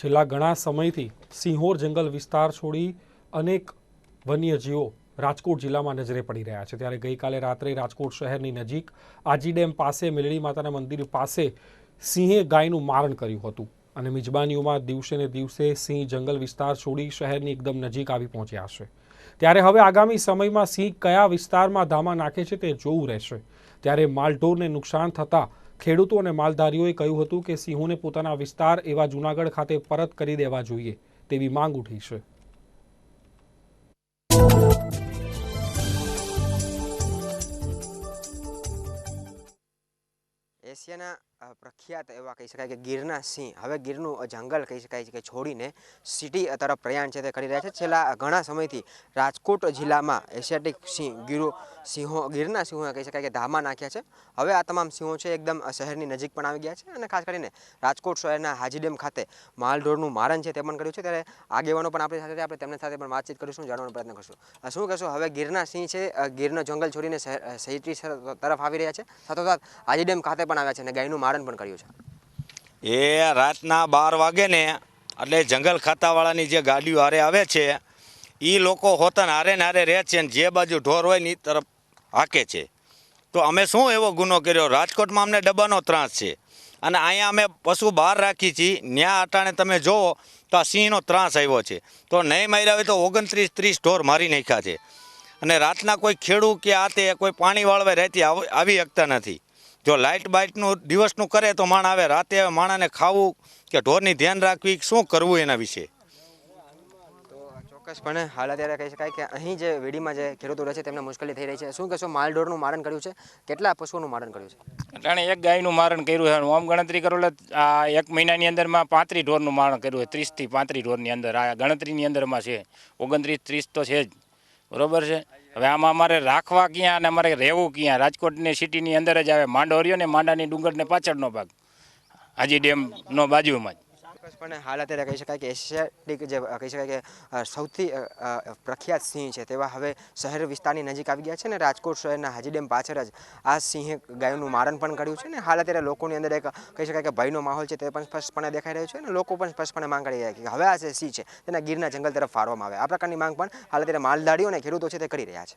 છેલ્લા ઘણા સમયથી સિંહોર જંગલ વિસ્તાર છોડી અનેક વન્યજીવો રાજકોટ જિલ્લામાં નજરે પડી રહ્યા છે। ત્યારે ગઈકાલે રાત્રે રાજકોટ શહેરની નજીક આજી ડેમ પાસે મેલડી માતાના મંદિર પાસે સિંહે ગાયનું મારણ કર્યું હતું અને મિજબાનીઓમાં દિવસે ને દિવસે સિંહ જંગલ વિસ્તાર છોડી શહેરની એકદમ નજીક આવી પહોંચ્યા છે। ત્યારે હવે આગામી સમયમાં સિંહ કયા વિસ્તારમાં ધામા નાખે છે તે જોવું રહેશે। ત્યારે માલઢોરને નુકસાન થતાં ખેડૂતો અને માલધારીઓએ કહ્યું હતું કે સિંહોને પોતાના વિસ્તાર એવા જૂનાગઢ ખાતે પરત કરી દેવા જોઈએ તેવી માંગ ઉઠી છે। એશિયાના પ્રખ્યાત એવા કહી શકાય કે ગીરના સિંહ હવે ગીરનું જંગલ કહી શકાય છે કે છોડીને સિટી તરફ પ્રયાણ છે તે કરી રહ્યા છે। છેલ્લા ઘણા સમયથી રાજકોટ જિલ્લામાં એશિયાટિક સિંહ ગીરના સિંહોએ કહી શકાય કે ધામા નાખ્યા છે। હવે આ તમામ સિંહો છે એકદમ શહેરની નજીક પણ આવી ગયા છે અને ખાસ કરીને રાજકોટ શહેરના હાજી ડેમ ખાતે માલઢોરનું મારણ છે તે પણ કર્યું છે। ત્યારે આગેવાનો પણ આપણી સાથે આપણે તેમની સાથે પણ વાતચીત કરીશું, જાણવાનો પ્રયત્ન કરશું। શું કહેશો, હવે ગીરના સિંહ છે ગીરનો જંગલ છોડીને સિટી તરફ આવી રહ્યા છે, સાથોસાથ હાજી ડેમ ખાતે પણ આવ્યા છે અને ગાયનું મારણ પણ કર્યું છે। એ રાતના 12 વાગે ને એટલે જંગલ ખાતાવાળાની જે ગાડીઓ હારે આવે છે એ લોકો હોતન હારે ને હારે રહે છે ને જે બાજુ ઢોર હોય ને એ તરફ હાકે છે। તો અમે શું એવો ગુનો કર્યો? રાજકોટમાં અમને ડબ્બાનો ત્રાસ છે અને અહીંયા અમે પશુ બહાર રાખી છીએ, ત્યાં અટાણે તમે જોવો તો આ સિંહનો ત્રાસ આવ્યો છે। તો નહીં માર્યા હોય તો 29-30 ઢોર મારી નાખ્યા છે અને રાતના કોઈ ખેડૂ કે આ તે કોઈ પાણી વાળવા રહેતી આવી શકતા નથી। જો લાઇટ બાઇટનું દિવસનું કરે તો માણ આવે, રાતે માણાને ખાવું કે ઢોરની ધ્યાન રાખવી શું કરવું એના વિશે। તો ચોક્કસપણે હાલ અત્યારે કહી શકાય કે અહીં જે વેડીમાં જે ખેડૂતો રહે છે તેમને મુશ્કેલી થઈ રહી છે। શું કહેશો, માલઢોરનું મારણ કર્યું છે, કેટલા પશુઓનું મારણ કર્યું છે? અટાણે એક ગાયનું મારણ કર્યું છે। આમ ગણતરી કરો એટલે આ એક મહિનાની અંદરમાં 35 ઢોરનું મારણ કર્યું છે। 30 થી 35 ઢોરની અંદર આ ગણતરીની અંદરમાં છે। 29-30 તો છે જ, બરોબર છે। હવે આમાં અમારે રાખવા ક્યાં અને અમારે રહેવું ક્યાં? રાજકોટની સિટીની અંદર જ આવે માંડોરિયો ને માંડાની ડુંગરને પાછળનો ભાગ હાજી ડેમનો બાજુમાં જ। ચોક્કસપણે હાલ અત્યારે કહી શકાય કે એશિયાટિક જે કહી શકાય કે સૌથી પ્રખ્યાત સિંહ છે તેવા હવે શહેર વિસ્તારની નજીક આવી ગયા છે અને રાજકોટ શહેરના હાજી ડેમ પાછળ જ આ સિંહે ગાયનું મારણ પણ કર્યું છે અને હાલ અત્યારે લોકોની અંદર એક કહી શકાય કે ભયનો માહોલ છે તે પણ સ્પષ્ટપણે દેખાઈ રહ્યો છે અને લોકો પણ સ્પષ્ટપણે માંગ કરી રહ્યા છે કે હવે આ જે સિંહ છે તેના ગીરના જંગલ તરફ ફાળવામાં આવે। આ પ્રકારની માંગ પણ હાલ અત્યારે માલધારીઓ અને ખેડૂતો છે તે કરી રહ્યા છે।